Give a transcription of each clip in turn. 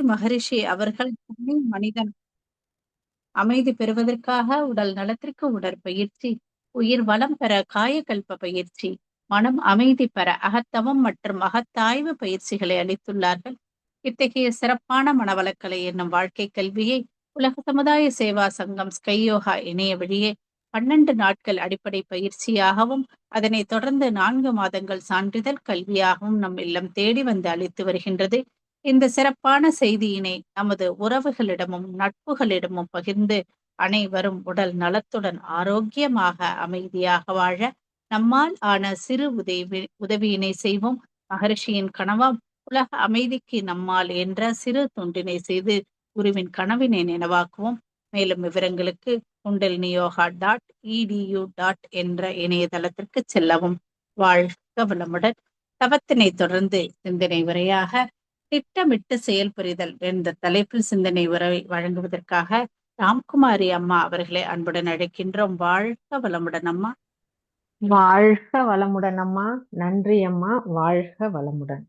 அத்ரி மகரிஷி அவர்கள் தனி மனிதன் அமைதி பெறுவதற்காக உடல் நலத்திற்கு உடற்பயிற்சி, உயிர் வளம் பெற காயகல்ப பயிற்சி, மனம் அமைதி பெற அகத்தவம் மற்றும் அகத்தாய்வு பயிற்சிகளை அளித்துள்ளார்கள். இத்தகைய சிறப்பான மனவளக்கலை என்னும் வாழ்க்கை கல்வியை உலக சமுதாய சேவா சங்கம் ஸ்கை யோகா இணைய வழியே 12 நாட்கள் அடிப்படை பயிற்சியாகவும் அதனைத் தொடர்ந்து 4 மாதங்கள் சான்றிதழ் கல்வியாகவும் நம் இல்லம் தேடி வந்து அளித்து வருகின்றது. இந்த சிறப்பான செய்தியினை நமது உறவுகளிடமும் நட்புகளிடமும் பகிர்ந்து அனைவரும் உடல் நலத்துடன் ஆரோக்கியமாக அமைதியாக வாழ நம்மால் ஆன சிறு உதவியினை செய்வோம். மகரிஷியின் கனவாம் உலக அமைதிக்கு நம்மால் என்ற சிறு தொண்டினை செய்து குருவின் கனவினை நினைவாக்குவோம். மேலும் விவரங்களுக்கு kundaliniyoga.edu என்ற இணையதளத்திற்கு செல்லவும். வாழ்க வளமுடன். தவத்தினை தொடர்ந்து சிந்தனை உரையாக திட்டமிட்டு செயல்புரிதல் என்ற தலைப்பில் சிந்தனை உரை வழங்குவதற்காக ராம்குமாரி அம்மா அவர்களை அன்புடன் அழைக்கின்றோம். வாழ்க வளமுடன் அம்மா. வாழ்க வளமுடன் அம்மா. நன்றி அம்மா. வாழ்க வளமுடன்.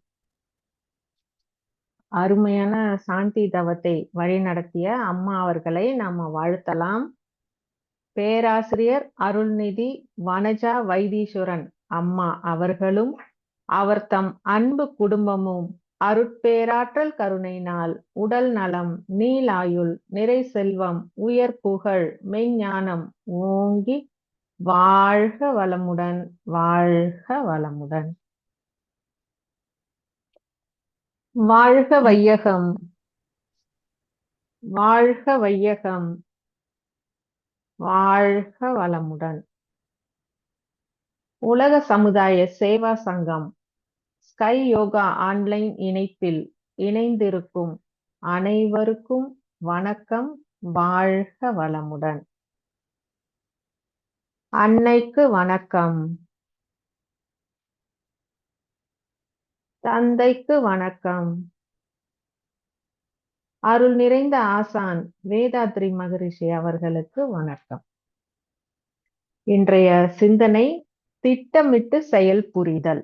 அருமையான சாந்தி தவத்தை வழிநடத்திய அம்மா அவர்களை நாம வாழ்த்தலாம். பேராசிரியர் அருள்நிதி வனஜா வைத்தீஸ்வரன் அம்மா அவர்களும் அவர் தம் அன்பு குடும்பமும் அருட்பேராற்றல் கருணையினால் உடல் நலம், நீலாயுள், நிறை செல்வம், உயர் புகழ், மெய்ஞானம் ஓங்கி வாழ்க வளமுடன், வாழ்க வளமுடன். வாழ்க வையகம், வாழ்க வையகம், வாழ்க வளமுடன். உலக சமுதாய சேவா சங்கம் ஸ்கை யோகா ஆன்லைன் இணைப்பில் இணைந்திருக்கும் அனைவருக்கும் வணக்கம். வாழ்க வளமுடன். அன்னைக்கு வணக்கம், தந்தைக்கு வணக்கம், அருள் நிறைந்த ஆசான் வேதாத்ரி மகரிஷி அவர்களுக்கு வணக்கம். இன்றைய சிந்தனை திட்டமிட்டு செயல் புரிதல்.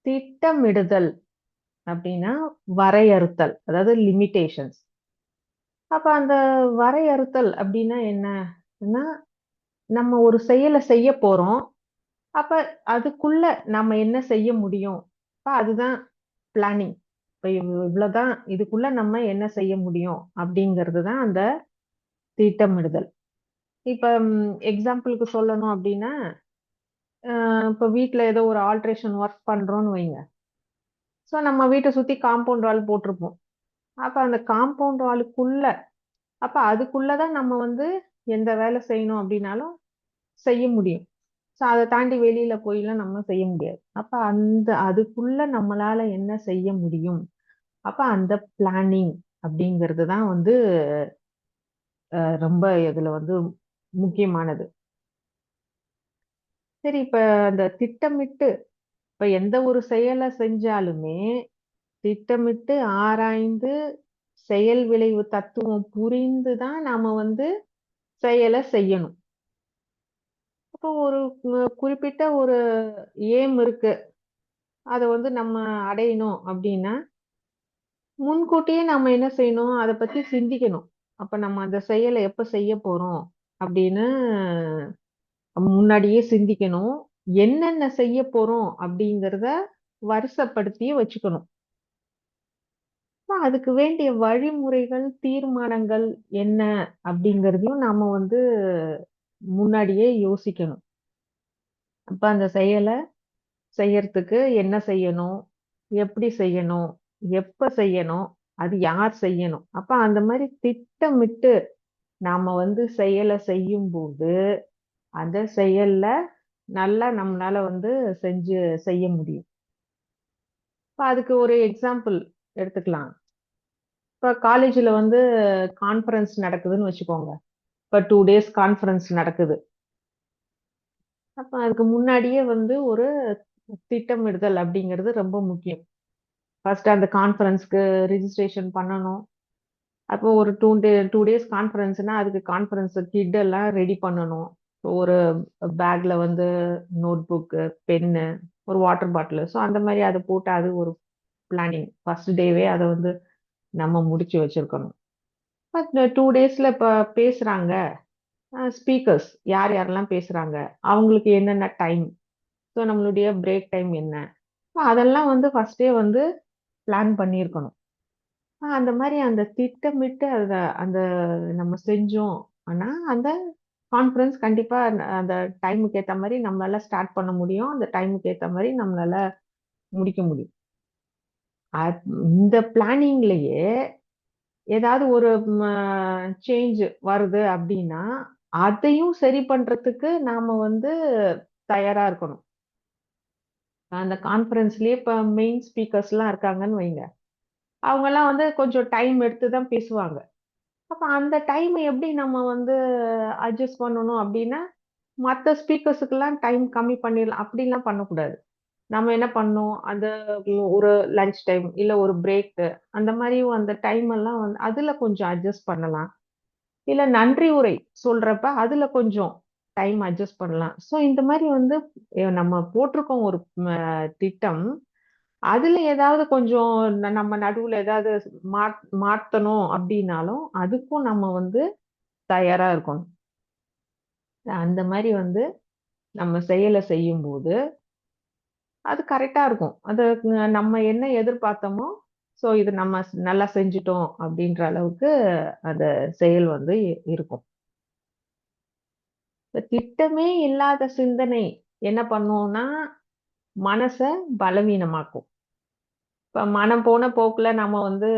திட்டமிடுதல் அப்படின்னா வரையறுத்தல், அதாவது லிமிடேஷன்ஸ். அப்ப அந்த வரையறுத்தல் அப்படின்னா என்னன்னா, நம்ம ஒரு செயலை செய்ய போறோம். அப்ப அதுக்குள்ள நம்ம என்ன செய்ய முடியும், அதுதான் பிளானிங். இப்ப இவ்வளவுதான், இதுக்குள்ள நம்ம என்ன செய்ய முடியும் அப்படிங்கிறது தான் அந்த திட்டமிடுதல். இப்ப எக்ஸாம்பிளுக்கு சொல்லணும் அப்படின்னா, இப்ப வீட்டுல ஏதோ ஒரு ஆல்ட்ரேஷன் ஒர்க் பண்றோம்னு வைங்க. ஸோ நம்ம வீட்டை சுத்தி காம்பவுண்ட் வால் போட்டிருப்போம். அப்ப அந்த காம்பவுண்ட் வாலுக்குள்ள, அப்ப அதுக்குள்ளதான் நம்ம எந்த வேலை செய்யணும் அப்படின்னாலும் செய்ய முடியும். ஸோ அதை தாண்டி வெளியில போயெல்லாம் நம்ம செய்ய முடியாது. அப்ப அதுக்குள்ள நம்மளால என்ன செய்ய முடியும், அப்ப அந்த பிளானிங் அப்படிங்கிறது தான் ரொம்ப இதுல முக்கியமானது. சரி, இப்ப அந்த திட்டமிட்டு இப்ப எந்த ஒரு செயலை செஞ்சாலுமே திட்டமிட்டு ஆராய்ந்து செயல் விளைவு தத்துவம் புரிந்துதான் நாம செயலை செய்யணும். அப்போ ஒரு குறிப்பிட்ட ஒரு ஏம் இருக்கு, அதை நம்ம அடையணும் அப்படின்னா முன்கூட்டியே நம்ம என்ன செய்யணும், அதை பத்தி சிந்திக்கணும். அப்ப நம்ம அந்த செயலை எப்ப செய்ய போறோம் அப்படின்னு முன்னாடியே சிந்திக்கணும். என்னென்ன செய்ய போறோம் அப்படிங்கிறத வரிசைப்படுத்தி வச்சுக்கணும். அதுக்கு வேண்டிய வழிமுறைகள், தீர்மானங்கள் என்ன அப்படிங்கிறதையும் நாம முன்னாடியே யோசிக்கணும். அப்ப அந்த செயலை செய்யறதுக்கு என்ன செய்யணும், எப்படி செய்யணும், எப்ப செய்யணும், அது யார் செய்யணும். அப்ப அந்த மாதிரி திட்டமிட்டு நாம செயலை செய்யும் போது அந்த செயல்ல நல்லா நம்மளால செஞ்சு செய்ய முடியும். இப்ப அதுக்கு ஒரு எக்ஸாம்பிள் எடுத்துக்கலாம். இப்ப காலேஜ்ல கான்ஃபரன்ஸ் நடக்குதுன்னு வச்சுக்கோங்க. இப்ப 2 days கான்ஃபரன்ஸ் நடக்குது. அப்ப அதுக்கு முன்னாடியே ஒரு திட்டமிடுதல் அப்படிங்கிறது ரொம்ப முக்கியம். ஃபர்ஸ்ட் அந்த கான்ஃபரன்ஸ்க்கு ரிஜிஸ்ட்ரேஷன் பண்ணணும். அப்போ ஒரு 2 days கான்ஃபரன்ஸ்னா அதுக்கு கான்ஃபரன்ஸ் கிட் எல்லாம் ரெடி பண்ணணும். ஒரு பேக்ல நோட் புக்கு, பென்னு, ஒரு வாட்டர் பாட்டில், ஸோ அந்த மாதிரி அதை போட்டு அது ஒரு பிளானிங் ஃபர்ஸ்ட் டேவே அதை வந்து நம்ம முடிச்சு வச்சிருக்கணும். பட் 2 டேஸ்ல இப்ப பேசுறாங்க ஸ்பீக்கர்ஸ் யார் யாரெல்லாம் பேசுறாங்க, அவங்களுக்கு என்னென்ன டைம், ஸோ நம்மளுடைய பிரேக் டைம் என்ன, அதெல்லாம் வந்து ஃபர்ஸ்டே வந்து பிளான் பண்ணியிருக்கணும். அந்த மாதிரி அந்த திட்டமிட்டு அந்த நம்ம செஞ்சோம் ஆனா அந்த கான்ஃபரன்ஸ் கண்டிப்பா அந்த டைமுக்கு ஏத்த மாதிரி நம்மளால ஸ்டார்ட் பண்ண முடியும். அந்த டைமுக்கு ஏத்த மாதிரி நம்மளால முடிக்க முடியும். இந்த பிளானிங்லயே ஏதாவது ஒரு சேஞ்ச் வருது அப்படின்னா அதையும் சரி பண்றதுக்கு நாம வந்து தயாரா இருக்கணும். அந்த கான்ஃபரன்ஸ்லயே இப்ப மெயின் ஸ்பீக்கர்ஸ் எல்லாம் இருக்காங்கன்னு வைங்க, அவங்க எல்லாம் வந்து கொஞ்சம் டைம் எடுத்து தான் பேசுவாங்க. அப்ப அந்த டைம் எப்படி நம்ம வந்து அட்ஜஸ்ட் பண்ணணும் அப்படின்னா, மத்த ஸ்பீக்கர்ஸுக்கெல்லாம் டைம் கம்மி பண்ணிடலாம். அப்படிலாம் பண்ணக்கூடாது. நம்ம என்ன பண்ணணும், அந்த ஒரு லஞ்ச் டைம் இல்ல ஒரு பிரேக் அந்த மாதிரி அந்த டைம் எல்லாம் வந்து அதுல கொஞ்சம் அட்ஜஸ்ட் பண்ணலாம். இல்ல நன்றி உரை சொல்றப்ப அதுல கொஞ்சம் டைம் அட்ஜஸ்ட் பண்ணலாம். சோ இந்த மாதிரி வந்து நம்ம போட்டிருக்கோம் ஒரு திட்டம். அதுல ஏதாவது கொஞ்சம் நம்ம நடுவுல ஏதாவது மாத்தணும் அப்படின்னாலும் அதுக்கும் நம்ம வந்து தயாரா இருக்கணும். அந்த மாதிரி வந்து நம்ம செயலை செய்யும்போது அது கரெக்டா இருக்கும். அது நம்ம என்ன எதிர்பார்த்தோமோ, சோ இது நம்ம நல்லா செஞ்சுட்டோம் அப்படின்ற அளவுக்கு அந்த செயல் வந்து இருக்கும். இப்ப திட்டமே இல்லாத சிந்தனை என்ன பண்ணும்னா, மனச பலவீனமாக்கும். இப்ப மனம் போன போக்குல நம்ம வந்து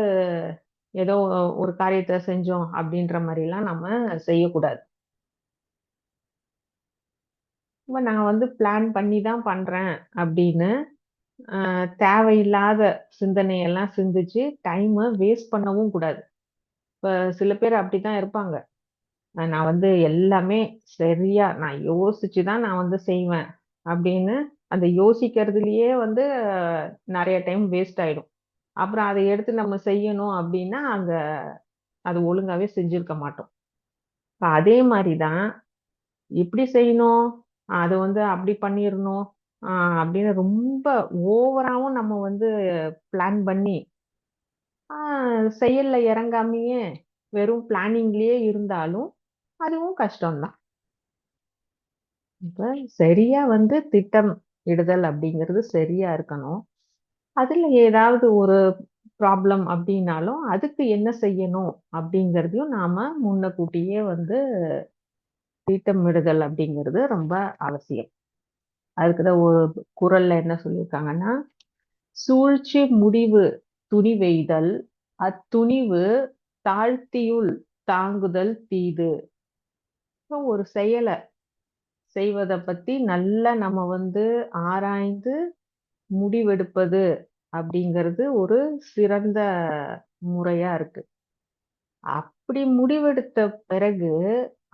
ஏதோ ஒரு காரியத்த செஞ்சோம் அப்படின்ற மாரிலாம் நம்ம செய்யக்கூடாது. இப்ப நான் வந்து பிளான் பண்ணி தான் பண்றேன் அப்படின்னு, தேவையில்லாத சிந்தனையெல்லாம் சிந்திச்சு டைம வேஸ்ட் பண்ணவும் கூடாது. இப்ப சில பேர் அப்படித்தான் இருப்பாங்க. நான் வந்து எல்லாமே சரியா நான் யோசிச்சு தான் நான் வந்து செய்வேன் அப்படின்னு, அந்த யோசிக்கிறதுலயே வந்து நெறைய டைம் வேஸ்ட் ஆயிடும். அப்புறம் அத எடுத்து நம்ம செய்யணும் அப்படின்னா, அங்க அது ஒழுங்காவே செஞ்சிருக்க மாட்டோம். இப்ப அதே மாரி தான், இப்படி செய்யணும், அது வந்து அப்படி பண்ணிறணும், அ அப்படின்னு ரொம்ப ஓவராவும் நம்ம வந்து பிளான் பண்ணி, ஆ செயல்ல இறங்காமயே வெறும் பிளானிங்லயே இருந்தாலும், அதுவும் கஷ்டம் தான். இப்ப சரியா வந்து திட்டம் இடுதல் அப்படிங்கிறது சரியா இருக்கணும். அதுல ஏதாவது ஒரு ப்ராப்ளம் அப்படின்னாலும், அதுக்கு என்ன செய்யணும் அப்படிங்கிறதையும் நாம முன்னக்கூட்டியே வந்து திட்டமிடுதல் அப்படிங்கிறது ரொம்ப அவசியம். அதுக்கு தான் ஒரு குறள்ல என்ன சொல்லியிருக்காங்கன்னா, "சூழ்ச்சி முடிவு துணிவெய்தல், அத்துணிவு தாழ்த்தியுள் தாங்குதல் தீது." ஒரு செயல செய்வத பத்தி நல்லா நம்ம வந்து ஆராய்ந்து முடிவெடுப்பது அப்படிங்கிறது ஒரு சிறந்த முறையா இருக்கு. அப்படி முடிவெடுத்த பிறகு,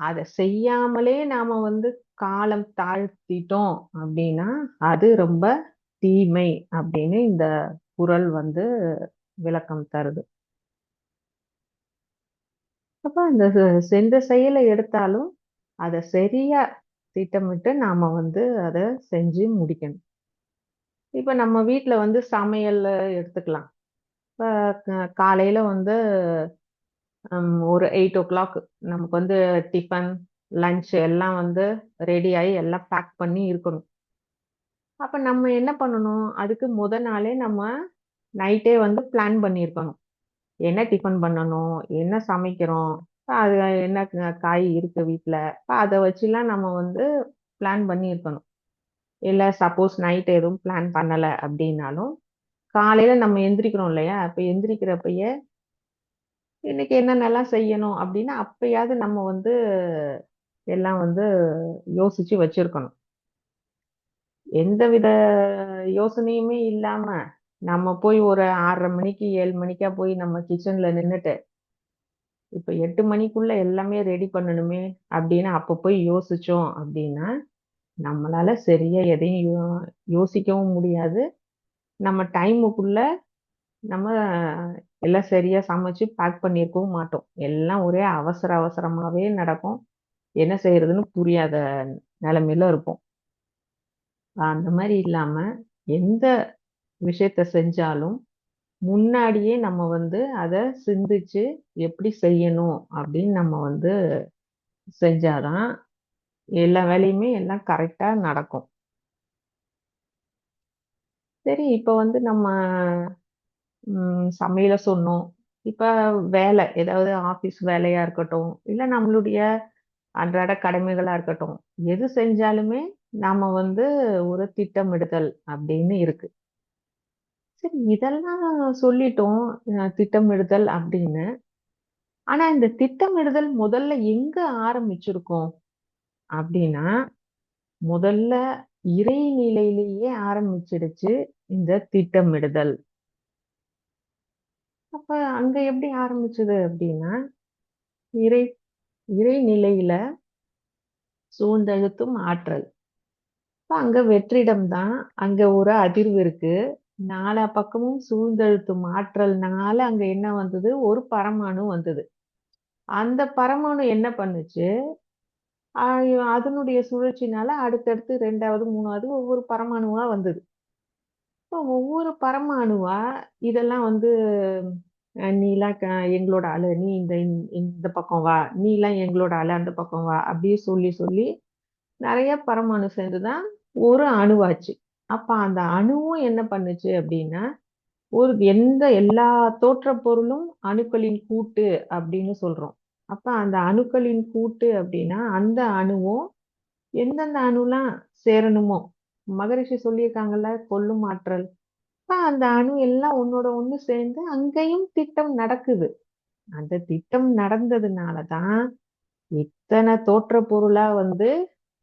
அத செய்யாமலே நாம வந்து காலம் தாழ்த்திட்டோம் அப்படின்னா, அது ரொம்ப தீமை அப்படின்னு இந்த குறள் வந்து விளக்கம் தருது. அப்ப அந்த எந்த செயல எடுத்தாலும், அத சரியா திட்டமிட்டு நாம வந்து அத செஞ்சு முடிக்கணும். இப்ப நம்ம வீட்ல வந்து சமையல் எடுத்துக்கலாம். இப்ப காலையில வந்து ஒரு 8:00 நமக்கு வந்து டிஃபன், லஞ்ச் எல்லாம் வந்து ரெடி ஆயி எல்லாம் பேக் பண்ணி இருக்கணும். அப்ப நம்ம என்ன பண்ணணும்? அதுக்கு முத நாளே நம்ம நைட்டே வந்து பிளான் பண்ணியிருக்கணும். என்ன டிஃபன் பண்ணணும்? என்ன சமைக்கிறோம்? அது என்ன காய் இருக்கு வீட்ல? அத வச்சுலாம் நம்ம வந்து பிளான் பண்ணியிருக்கணும். இல்ல சப்போஸ் நைட் எதுவும் பிளான் பண்ணல அப்டின்னாலும், காலையில நம்ம எந்திரிக்கிறோம் இல்லையா? அப்ப எந்திரிக்கிறப்பயே இன்னைக்கு என்னென்னலாம் செய்யணும் அப்படின்னு அப்பயாவது நம்ம வந்து எல்லாம் வந்து யோசிச்சு வச்சிருக்கணும். எந்தவித யோசனையுமே இல்லாம, நம்ம போய் ஒரு 6:30 மணிக்கு, 7 மணிக்கா போய் நம்ம கிச்சன்ல நின்னுட்டு, இப்ப 8 மணிக்குள்ள எல்லாமே ரெடி பண்ணணுமே அப்படின்னு அப்ப போய் யோசிச்சோம் அப்படின்னா, நம்மளால சரியா எதையும் யோசிக்கவும் முடியாது. நம்ம டைமுக்குள்ள நம்ம எல்லாம் சரியா சமைச்சு பேக் பண்ணியிருக்கவும் மாட்டோம். எல்லாம் ஒரே அவசர அவசரமாவே நடக்கும். என்ன செய்யறதுன்னு புரியாத நிலைமையில இருப்போம். அந்த மாரி இல்லாம, எந்த விஷயத்த செஞ்சாலும், முன்னாடியே நம்ம வந்து அத சிந்திச்சு எப்படி செய்யணும் அப்படின்னு நம்ம வந்து செஞ்சாதான் எல்லா வேலையுமே எல்லாம் கரெக்டா நடக்கும். சரி, இப்ப வந்து நம்ம சமையல சொன்னோம். இப்ப வேலை, ஏதாவது ஆபீஸ் வேலையா இருக்கட்டும், இல்ல நம்மளுடைய அன்றாட கடமைகளா இருக்கட்டும், எது செஞ்சாலுமே நாம வந்து ஒரு திட்டமிடுதல் அப்படின்னு இருக்கு. சரி, இதெல்லாம் சொல்லிட்டோம், திட்டமிடுதல் அப்படின்னு. ஆனா இந்த திட்டமிடுதல் முதல்ல எங்க ஆரம்பிச்சிருக்கோம் அப்படின்னா, முதல்ல இறைநிலையிலேயே ஆரம்பிச்சிடுச்சு இந்த திட்டமிடுதல். அப்ப அங்க எப்படி ஆரம்பிச்சது அப்படின்னா, இறை இறைநிலையில சூழ்ந்தழுத்தும் ஆற்றல். அப்ப அங்க வெற்றிடம் தான். அங்க ஒரு அதிர்வு இருக்கு. நாலா பக்கமும் சூழ்ந்தழுத்தும் ஆற்றல்னால அங்க என்ன வந்தது? ஒரு பரமாணு வந்தது. அந்த பரமாணு என்ன பண்ணுச்சு? அ அதனுடைய சுழற்சினால அடுத்தடுத்து 2வது, 3வது ஒவ்வொரு பரமாணுவா வந்தது. இப்போ ஒவ்வொரு பரமாணுவா இதெல்லாம் வந்து நீலாம் எங்களோட ஆளு. நீ இந்த பக்கம் வா. நீலாம் எங்களோட ஆளு. அந்த பக்கம் வா. அப்படியே சொல்லி சொல்லி நெறைய பரமாணு சேர்ந்து தான் ஒரு அணுவாச்சு. அப்ப அந்த அணுவும் என்ன பண்ணுச்சு அப்படின்னா, எல்லா தோற்றப் பொருளும் அணுக்களின் கூட்டு அப்படின்னு சொல்றோம். அப்ப அந்த அணுக்களின் கூட்டு அப்படின்னா, அந்த அணுவும் எந்தெந்த அணுலாம் சேரணுமோ, மகரிஷி சொல்லியிருக்காங்கல்ல, கொல்லும் ஆற்றல். அந்த அணு எல்லாம் ஒண்ணோட ஒண்ணு சேர்ந்து அங்கேயும் திட்டம் நடக்குது. அந்த திட்டம் நடந்ததுனால தான் இத்தனை தோற்றப் பொருளா வந்து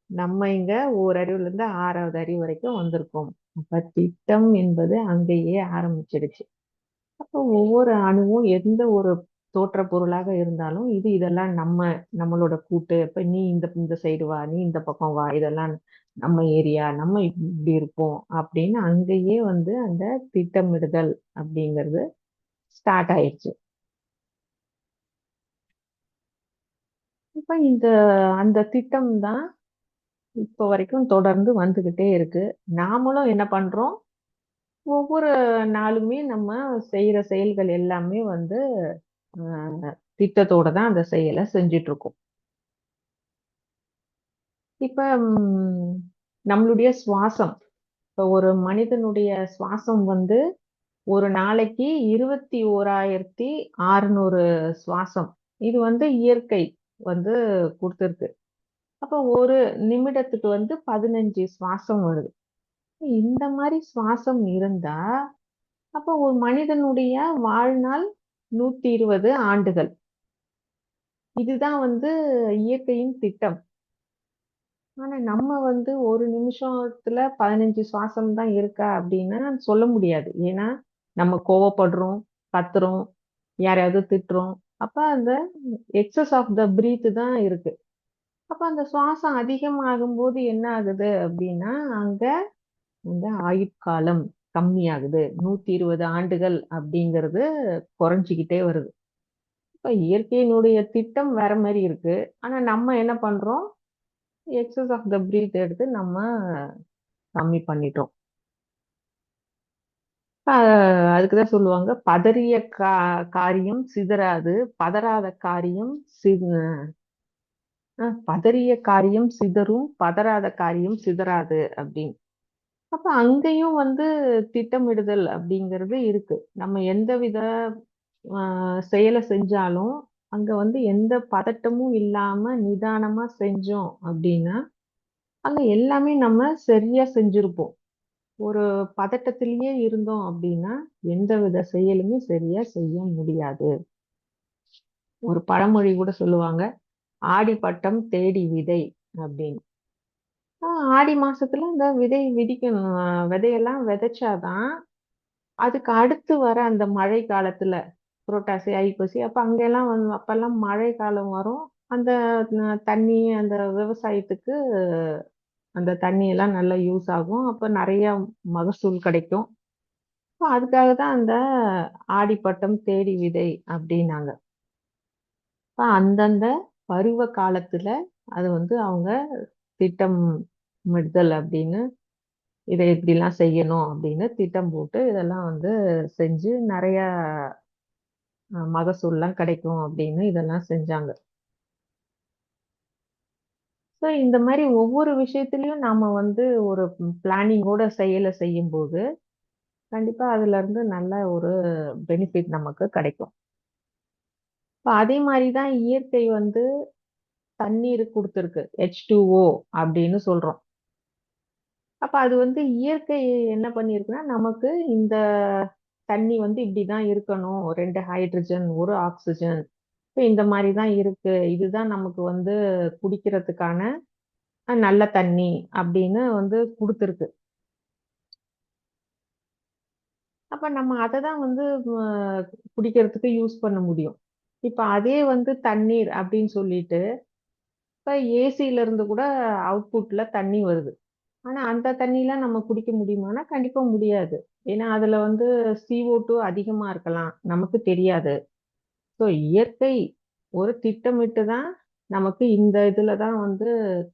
நம்ம இங்க ஓரறிவுல இருந்து 6வது அறிவு வரைக்கும் வந்திருக்கோம். அப்ப திட்டம் என்பது அங்கேயே ஆரம்பிச்சிடுச்சு. அப்போ ஒவ்வொரு அணுவும் எந்த ஒரு தோற்றப் பொருளாக இருந்தாலும், இதெல்லாம் நம்மளோட கூட்டு. இப்ப நீ இந்த சைடு வா, நீ இந்த பக்கம் வா. இதெல்லாம் நம்ம ஏரியா. நம்ம இப்படி இருப்போம். அப்படின்னு அங்கேயே வந்து அந்த திட்டமிடுதல் அப்படிங்கிறது ஸ்டார்ட் ஆயிடுச்சு. இப்ப அந்த திட்டம் தான் இப்ப வரைக்கும் தொடர்ந்து வந்துகிட்டே இருக்கு. நாமளும் என்ன பண்றோம்? ஒவ்வொரு நாளுமே நம்ம செய்யற செயல்கள் எல்லாமே வந்து திட்டத்தோட தான் அந்த செயல செஞ்சுட்டு இருக்கோம். இப்ப நம்மளுடைய சுவாசம். இப்ப ஒரு மனிதனுடைய சுவாசம் வந்து ஒரு நாளைக்கு 21,600 சுவாசம். இது வந்து இயற்கை வந்து குடுத்திருக்கு. அப்ப ஒரு நிமிடத்துக்கு வந்து 15 சுவாசம் வருது. இந்த மாரி சுவாசம் இருந்தா, அப்ப ஒரு மனிதனுடைய வாழ்நாள் 120 ஆண்டுகள். இதுதான் வந்து இயற்கையின் திட்டம். ஆனா நம்ம வந்து ஒரு நிமிஷத்துல 15 சுவாசம் தான் இருக்கா அப்படின்னா சொல்ல முடியாது. ஏன்னா, நம்ம கோவப்படுறோம், கத்துறோம், யாரையாவது திட்டுறோம். அப்ப அந்த எக்ஸஸ் ஆஃப் த பிரீத் தான் இருக்கு. அப்ப அந்த சுவாசம் அதிகமாகும்போது என்ன ஆகுது அப்படின்னா, அங்க இந்த ஆயுட்காலம் கம்மியாகுது. 120 ஆண்டுகள் அப்படிங்கிறது குறைஞ்சுகிட்டே வருது. இப்ப இயற்கையினுடைய திட்டம் வேற மாரி இருக்கு. ஆனா நம்ம என்ன பண்றோம்? எக்ஸஸ் ஆஃப் த பிரீத் எடுத்து நம்ம கம்மி பண்ணிட்டோம். அ அதுக்கு தான் சொல்லுவாங்க, "பதறிய காரியம் சிதறாது, பதறாத காரியம் பதறிய காரியம் சிதறும், பதறாத காரியம் சிதறாது" அப்படின்னு. அப்ப அங்கேயும் வந்து திட்டமிடுதல் அப்படிங்கிறது இருக்கு. நம்ம எந்தவித அ செயல செஞ்சாலும், அங்க வந்து எந்த பதட்டமும் இல்லாம நிதானமா செஞ்சோம் அப்படின்னா, அங்க எல்லாமே நம்ம சரியா செஞ்சிருப்போம். ஒரு பதட்டத்திலேயே இருந்தோம் அப்படின்னா, எந்தவித செயலுமே சரியா செய்ய முடியாது. ஒரு பழமொழி கூட சொல்லுவாங்க, "ஆடி பட்டம் தேடி விதை" அப்படின்னு. ஆ ஆடி மாசத்துல இந்த விதை விதிக்கணும். விதையெல்லாம் விதைச்சா தான், அதுக்கு அடுத்து வர அந்த மழை காலத்துல, புரட்டாசி, ஐப்பசி அப்ப அங்கெல்லாம் அப்பல்லாம் மழை காலம் வரும். அந்த தண்ணி அந்த விவசாயத்துக்கு அந்த தண்ணி எல்லாம் நல்லா யூஸ் ஆகும். அப்ப நெறைய மகசூல் கிடைக்கும். அதுக்காக தான் அந்த ஆடிப்பட்டம் தேடி விதை அப்டின்னாங்க. அந்தந்த பருவ காலத்துல அது வந்து அவங்க திட்டமிடுதல் அப்படின்னு இதை இப்படிலாம் செய்யணும் அப்படின்னு திட்டம் போட்டு இதெல்லாம் வந்து செஞ்சு நிறைய மகசூல்லாம் கிடைக்கும் அப்படின்னு இதெல்லாம் செஞ்சாங்க. ஸோ இந்த மாதிரி ஒவ்வொரு விஷயத்திலயும் நாம வந்து ஒரு பிளானிங்கோட செயலை செய்யும்போது கண்டிப்பா அதுல இருந்து நல்ல ஒரு பெனிஃபிட் நமக்கு கிடைக்கும். இப்ப அதே மாதிரிதான் இயற்கை வந்து தண்ணீர் கொடுத்துருக்கு, H2O அப்படின்னு சொல்றோம். அப்ப அது வந்து இயற்கை என்ன பண்ணிருக்குன்னா நமக்கு இந்த தண்ணி வந்து இப்படிதான் இருக்கணும், 2 ஹைட்ரஜன் 1 ஆக்சிஜன், இப்ப இந்த மாதிரி தான் இருக்கு, இதுதான் நமக்கு வந்து குடிக்கிறதுக்கான நல்ல தண்ணி அப்படின்னு வந்து கொடுத்துருக்கு. அப்ப நம்ம அதை தான் வந்து அஹ், குடிக்கிறதுக்கு யூஸ் பண்ண முடியும். இப்ப அதே வந்து தண்ணீர் அப்படின்னு சொல்லிட்டு இப்ப ஏசில இருந்து கூட அவுட்புட்ல தண்ணி வருது. ஆனா அந்த தண்ணிலாம் நம்ம குடிக்க முடியுமானா கண்டிப்பா முடியாது. ஏன்னா அதுல வந்து CO2 அதிகமா இருக்கலாம், நமக்கு தெரியாது. ஸோ இயற்கை ஒரு திட்டமிட்டு தான் நமக்கு இந்த இதுல தான் வந்து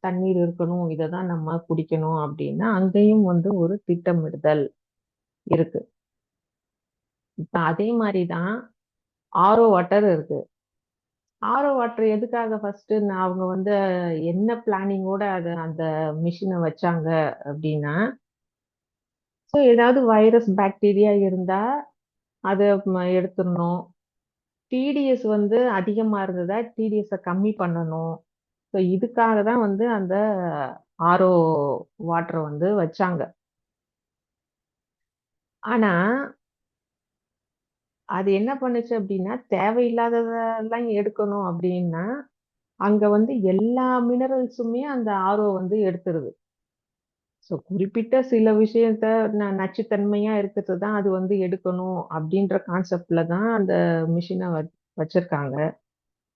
தண்ணீர் இருக்கணும், இதை தான் நம்ம குடிக்கணும் அப்படின்னா அங்கேயும் வந்து ஒரு திட்டமிடுதல் இருக்கு. இப்ப அதே மாதிரிதான் வாட்டர் இருக்கு. வாட்டர் எதுக்காக ஃபர்ஸ்ட் அவங்க வந்து என்ன பிளானிங்கோட அத அந்த மிஷினை வச்சாங்க அப்படின்னா, ஸோ ஏதாவது வைரஸ் பாக்டீரியா இருந்தா அதை எடுத்துடணும். டிடிஎஸ் வந்து அதிகமா இருந்ததா டிடிஎஸை கம்மி பண்ணணும். ஸோ இதுக்காக தான் வந்து அந்த ஆர்ஓ வாட்டர் வந்து வச்சாங்க. ஆனா அது என்ன பண்ணுச்சு அப்படின்னா தேவையில்லாததெல்லாம் எடுக்கணும் அப்படின்னா அங்க வந்து எல்லா மினரல்ஸுமே அந்த வந்து எடுத்துருது. ஸோ குறிப்பிட்ட சில விஷயத்த நச்சுத்தன்மையா இருக்கிறது தான் அது வந்து எடுக்கணும் அப்படின்ற கான்செப்ட்ல தான் அந்த மிஷினை வச்சிருக்காங்க.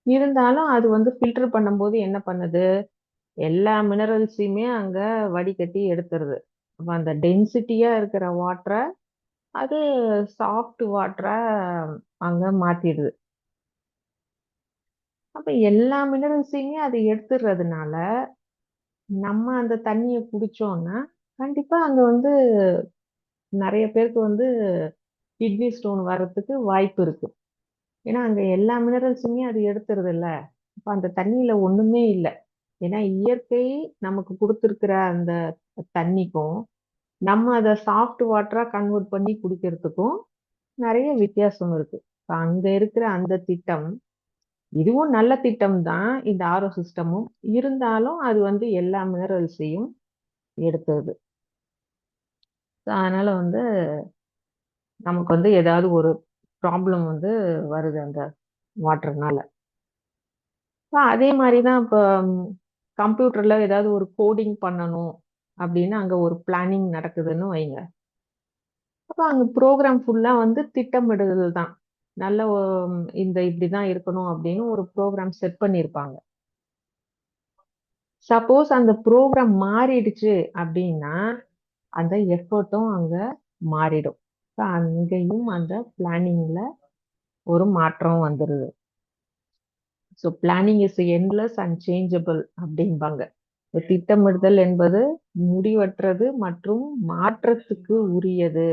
இருந்தாலும் அது வந்து ஃபில்டர் பண்ணும்போது என்ன பண்ணுது, எல்லா மினரல்ஸையுமே அங்க வடிகட்டி எடுத்துருது. அப்ப அந்த டென்சிட்டியா இருக்கிற வாட்டரை அது சாஃப்ட் வாட்டரா அங்க மாத்திடுது. அப்ப எல்லா மினரல்ஸையுமே அது எடுத்துடுறதுனால நம்ம அந்த தண்ணிய குடிச்சோம்னா கண்டிப்பா அங்க வந்து நிறைய பேருக்கு வந்து கிட்னி ஸ்டோன் வர்றதுக்கு வாய்ப்பு இருக்கு. ஏன்னா அங்க எல்லா மினரல்ஸுமே அது எடுத்துருது இல்ல. அப்ப அந்த தண்ணியில ஒண்ணுமே இல்லை. ஏன்னா இயற்கை நமக்கு கொடுத்துருக்கிற அந்த தண்ணிக்கும் நம்ம அதை சாஃப்ட் வாட்டரா கன்வெர்ட் பண்ணி குடிக்கிறதுக்கும் நிறைய வித்தியாசம் இருக்கு. இப்ப அங்க இருக்கிற அந்த திட்டம் இதுவும் நல்ல திட்டம் தான், இந்த சிஸ்டமும் இருந்தாலும் அது வந்து எல்லா மினரல்ஸையும் எடுத்துருது. அதனால வந்து நமக்கு வந்து ஏதாவது ஒரு ப்ராப்ளம் வந்து வருது அந்த வாட்டர்னால. அதே மாதிரிதான் இப்போ கம்ப்யூட்டர்ல ஏதாவது ஒரு கோடிங் பண்ணணும் அப்படின்னு அங்க ஒரு பிளானிங் நடக்குதுன்னு வைங்க. அப்ப அங்க ப்ரோக்ராம் ஃபுல்லா வந்து திட்டமிடுதல் தான். நல்ல இந்த இப்படிதான் இருக்கணும் அப்படின்னு ஒரு ப்ரோக்ராம் செட் பண்ணியிருப்பாங்க. சப்போஸ் அந்த ப்ரோக்ராம் மாறிடுச்சு அப்படின்னா அந்த எஃபர்ட்டும் அங்க மாறிடும். அங்கேயும் அந்த பிளானிங்ல ஒரு மாற்றம் வந்துருது. So planning is endless and changeable அப்படிம்பாங்க. திட்டமிடுதல் என்பது முடிவற்றது மற்றும் மாற்றத்துக்கு உரியது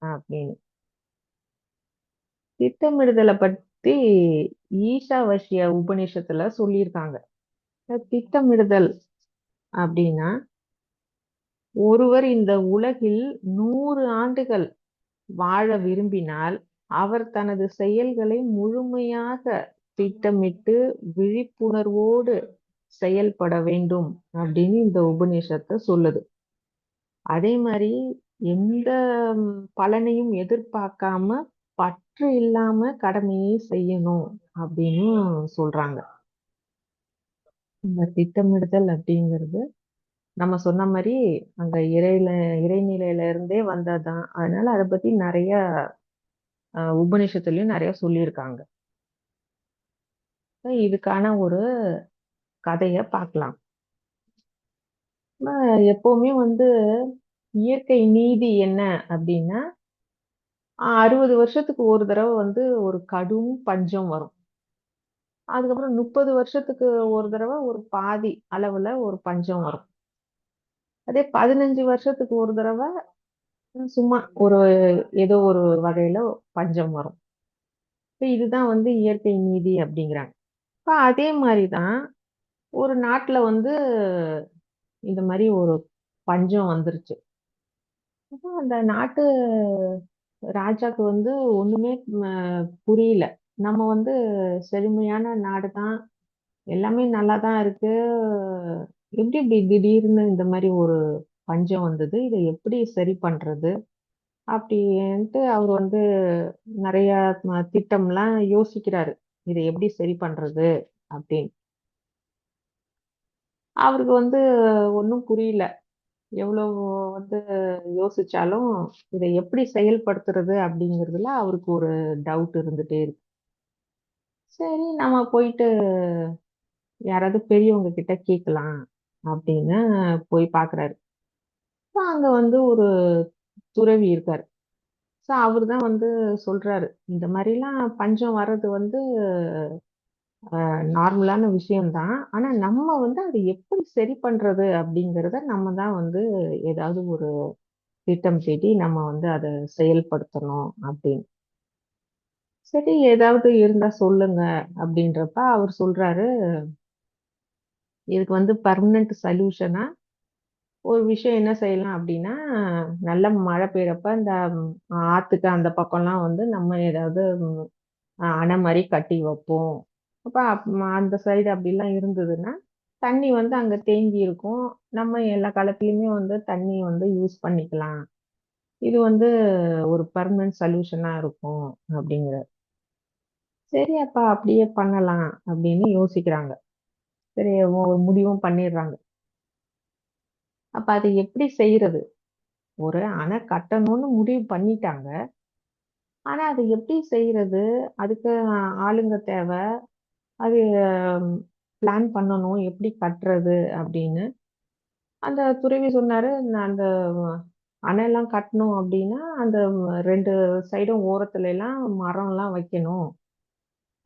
அப்படின்னு. திட்டமிடுதலை பத்தி ஈஷாவாஸ்ய உபநிஷத்துல சொல்லியிருக்காங்க. திட்டமிடுதல் அப்படின்னா ஒருவர் இந்த உலகில் 100 ஆண்டுகள் வாழ விரும்பினால் அவர் தனது செயல்களை முழுமையாக திட்டமிட்டு விழிப்புணர்வோடு செயல்பட வேண்டும் அப்படின்னு இந்த உபநிஷத்தை சொல்லுது. அதே மாதிரி எந்த பலனையும் எதிர்பார்க்காம பற்று இல்லாம கடமையை செய்யணும் அப்படின்னு சொல்றாங்க. இந்த திட்டமிடுதல் அப்படிங்கிறது நம்ம சொன்ன மாதிரி அங்க இறைநிலையில இருந்தே வந்ததுதான். அதனால அதை பத்தி நிறைய உபநிஷத்துலயும் நிறைய சொல்லியிருக்காங்க. இதுக்கான ஒரு கதைய பார்க்கலாம். எப்பவுமே வந்து இயற்கை நீதி என்ன அப்படின்னா 60 வருஷத்துக்கு ஒரு தடவை வந்து ஒரு கடும் பஞ்சம் வரும். அதுக்கப்புறம் 30 வருஷத்துக்கு ஒரு தடவை ஒரு பாதி அளவுல ஒரு பஞ்சம் வரும். அதே 15 வருஷத்துக்கு ஒரு தடவ சும்மா ஒரு ஏதோ ஒரு வகையில பஞ்சம் வரும். இப்ப இதுதான் வந்து இயற்கை நீதி அப்படிங்கிறாங்க. இப்ப அதே மாரி தான் ஒரு நாட்ல வந்து இந்த மாரி ஒரு பஞ்சம் வந்துருச்சு. அப்ப அந்த நாட்டு ராஜாக்கு வந்து ஒண்ணுமே ம புரியல. நம்ம வந்து செழுமையான நாடு தான். எல்லாமே நல்லா தான் இருக்கு. எப்படி இப்படி திடீர்னு இந்த மாரி ஒரு பஞ்சம் வந்தது? இத எப்படி சரி பண்றது? அப்படின்ட்டு அவரு வந்து நெறைய திட்டம்லாம் யோசிக்கிறாரு. இத எப்படி சரி பண்றது? அப்படின்னு. அவருக்கு வந்து ஒண்ணும் புரியல. எவ்வளவு வந்து யோசிச்சாலும், இத எப்படி செயல்படுத்துறது அப்படிங்கிறதுல அவருக்கு ஒரு டவுட் இருந்துட்டே இருக்கு. சரி நம்ம போயிட்டு யாராவது பெரியவங்க கிட்ட கேட்கலாம் அப்படின்னு போய் பார்க்குறாரு. அப்ப அங்க வந்து ஒரு துறவி இருக்காரு. அவரு தான் வந்து சொல்றாரு. இந்த மாரிலாம் பஞ்சம் வர்றது வந்து நார்மலான விஷயம் தான். ஆனா நம்ம வந்து அத எப்படி சரி பண்றது அப்படிங்கிறத நம்ம தான் வந்து ஏதாவது ஒரு திட்டம் தீட்டி நம்ம வந்து அத செயல்படுத்தணும் அப்படின்னு. சரி ஏதாவது இருந்தா சொல்லுங்க அப்படின்றப்ப அவர் சொல்றாரு, இதுக்கு வந்து பெர்மனன்ட் சொல்யூஷனா ஒரு விஷயம் என்ன செய்யலாம் அப்படின்னா, நல்ல மழை பெய்யறப்ப இந்த ஆத்துக்கு அந்த பக்கம்லாம் வந்து நம்ம ஏதாவது அணை மாரி கட்டி வைப்போம். அப்ப அந்த சைடு அப்படிலாம் இருந்ததுன்னா, தண்ணி வந்து அங்க தேங்கி இருக்கும். நம்ம எல்லா காலத்துலயுமே வந்து தண்ணி வந்து யூஸ் பண்ணிக்கலாம். இது வந்து ஒரு பெர்மனன்ட் சொல்யூஷனா இருக்கும் அப்படிங்கிறாரு. சரி அப்ப அப்படியே பண்ணலாம் அப்படின்னு யோசிக்கிறாங்க. சரி ஒரு முடிவும் பண்ணிடுறாங்க. அப்ப அத எப்படி செய்றது? ஒரு அணை கட்டணும்னு முடிவு பண்ணிட்டாங்க. ஆனா அத எப்படி செய்றது? அதுக்கு ஆளுங்க தேவ. அது பிளான் பண்ணணும். எப்படி கட்டுறது அப்படின்னு. அந்த துறவி சொன்னாரு, "நான் அந்த அணைலாம் கட்டணும் அப்படின்னா, அந்த 2 சைடும் ஓரத்துலலாம் மரம்லாம் வைக்கணும்.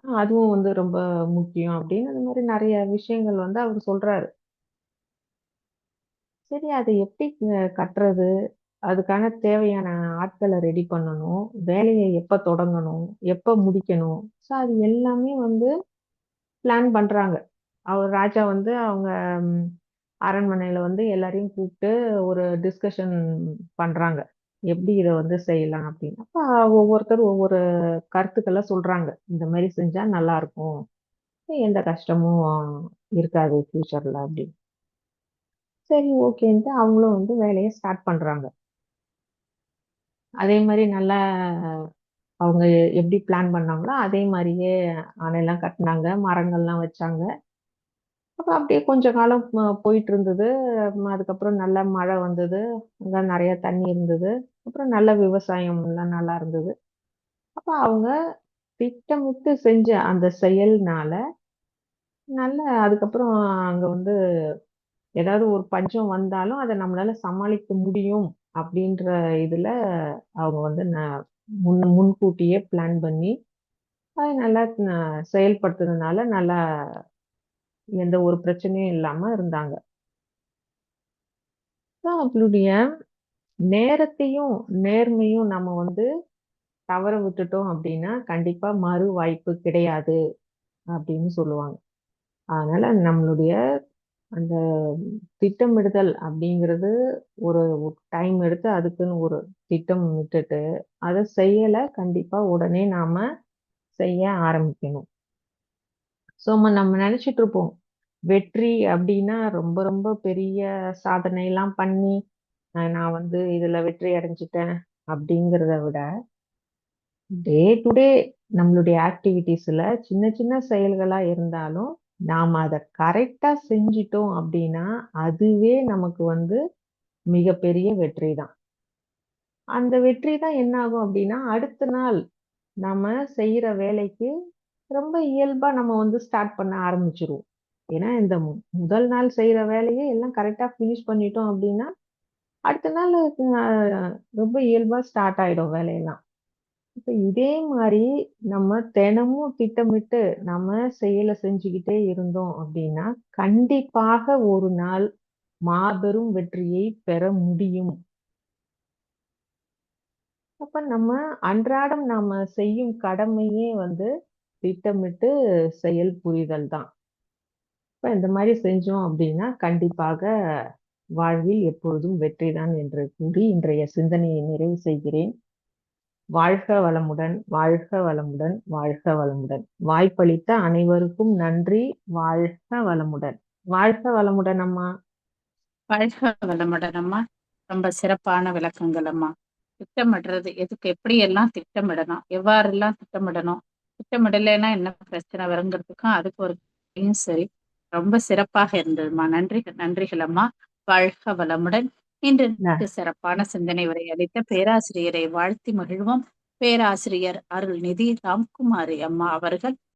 அதுவும் வந்து ரொம்ப முக்கியம்." அப்படின்னு அந்த மாரி நெறைய விஷயங்கள் வந்து அவரு சொல்றாரு. சரி அத எப்படி கட்டுறது? அதுக்கான தேவையான ஆட்கள ரெடி பண்ணணும். வேலைய எப்ப தொடங்கணும்? எப்ப முடிக்கணும்? அது எல்லாமே வந்து பிளான் பண்றாங்க. அவர் ராஜா வந்து அவங்க ம் அரண்மனையில வந்து எல்லாரையும் கூப்ட்டு ஒரு டிஸ்கஷன் பண்றாங்க. எப்படி இத வந்து செய்யலாம் அப்படின்னு. அப்ப ஒவ்வொருத்தரும் ஒவ்வொரு கருத்துக்கள சொல்றாங்க. இந்த மாரி செஞ்சா நல்லாருக்கும். எந்த கஷ்டமும் இருக்காது ஃபியூச்சர்ல அப்படின்னு. சரி ஓகேன்ட்டு அவங்களும் வந்து வேலைய ஸ்டார்ட் பண்றாங்க. அதே மாரி நல்லா அவங்க எப்படி பிளான் பண்ணாங்களோ, அதே மாரியே அணைலாம் கட்டுனாங்க. மரங்கள்லாம் வச்சாங்க. அப்ப அப்படியே கொஞ்ச காலம் போயிட்டு இருந்தது. அதுக்கப்புறம் நல்ல மழை வந்தது. அங்க நெறைய தண்ணி இருந்தது. அப்புறம் நல்ல விவசாயம்லாம் நல்லா இருந்தது. அப்ப அவங்க திட்டமிட்டு செஞ்ச அந்த செயல்னால, நல்ல அதுக்கப்புறம் அங்க வந்து ஏதாவது ஒரு பஞ்சம் வந்தாலும், அத நம்மளால சமாளிக்க முடியும் அப்படின்ற இதுல அவங்க வந்து முன்கூட்டியே பிளான் பண்ணி, அத நல்லா செயல்படுத்துனதுனால நல்லா எந்த ஒரு பிரச்சனையும் இல்லாம இருந்தாங்க. அவங்களுடைய நேரத்தையும், நேர்மையும் நம்ம வந்து தவற விட்டுட்டோம் அப்டின்னா, கண்டிப்பா மறு வாய்ப்பு கிடையாது அப்டின்னு சொல்லுவாங்க. அதனால நம்மளுடைய அந்த திட்டமிடுதல் அப்டிங்கிறது ஒரு டைம் எடுத்து அதுக்குன்னு ஒரு திட்டம் விட்டுட்டு, அத செய்யல கண்டிப்பா உடனே நாம செய்ய ஆரம்பிக்கணும். நம்ம நெனச்சுட்டு இருப்போம். வெற்றி அப்டின்னா ரொம்ப ரொம்ப பெரிய சாதனைலாம் பண்ணி, நான் வந்து இதுல வெற்றி அடைஞ்சுட்டேன் அப்டிங்கிறத விட டே டு டே நம்மளுடைய ஆக்டிவிட்டீஸ்ல சின்ன சின்ன செயல்களா இருந்தாலும், நாம அத கரெக்ட்டா செஞ்சுட்டோம் அப்டின்னா, அதுவே நமக்கு வந்து மிகப்பெரிய வெற்றி தான். அந்த வெற்றி தான் என்ன ஆகும் அப்டின்னா, அடுத்த நாள் நம்ம செய்யற வேலைக்கு ரொம்ப இயல்பா நம்ம வந்து ஸ்டார்ட் பண்ண ஆரம்பிச்சுருவோம். ஏன்னா, இந்த முதல் நாள் செய்ற வேலைய எல்லாம் கரெக்ட்டா ஃபினிஷ் பண்ணிட்டோம் அப்டின்னா, அடுத்த நாள் ரொம்ப இயல்பா ஸ்டார்ட் ஆயிடும் வேலையெல்லாம். இப்ப இதே மாரி நம்ம தினமும் திட்டமிட்டு நம்ம செயல செஞ்சுகிட்டே இருந்தோம் அப்படின்னா, கண்டிப்பாக ஒரு நாள் மாபெரும் வெற்றியை பெற முடியும். அப்ப நம்ம அன்றாடம் நாம செய்யும் கடமையே திட்டமிட்டு செயல் புரிதல் தான். இப்ப இந்த மாதிரி செஞ்சோம் அப்படின்னா கண்டிப்பாக வாழ்வில் எப்பொழுதும் வெற்றிதான் என்று கூறி இன்றைய சிந்தனையை நிறைவு செய்கிறேன். வாழ்க வளமுடன், வாழ்க வளமுடன், வாழ்க வளமுடன். வாய்ப்பளித்த அனைவருக்கும் நன்றி. வாழ்க வளமுடன். வாழ்க வளமுடன் அம்மா. வாழ்க வளமுடன் அம்மா. ரொம்ப சிறப்பான விளக்கங்கள் அம்மா. திட்டமிடுறது எதுக்கு, எப்படி எல்லாம் திட்டமிடணும், எவ்வாறெல்லாம் திட்டமிடணும், திட்டமிடலைன்னா என்ன பிரச்சனை வருங்கிறதுக்கும் அதுக்கு ஒரு சரி, ரொம்ப சிறப்பாக இருந்ததுமா. நன்றிகள் அம்மா. வாழ்க வளமுடன். இன்று சிறப்பான சிந்தனை உரை அளித்த பேராசிரியரை வாழ்த்தி மகிழ்வோம். பேராசிரியர் அருள்நிதி ராம்குமாரி அம்மா அவர்கள்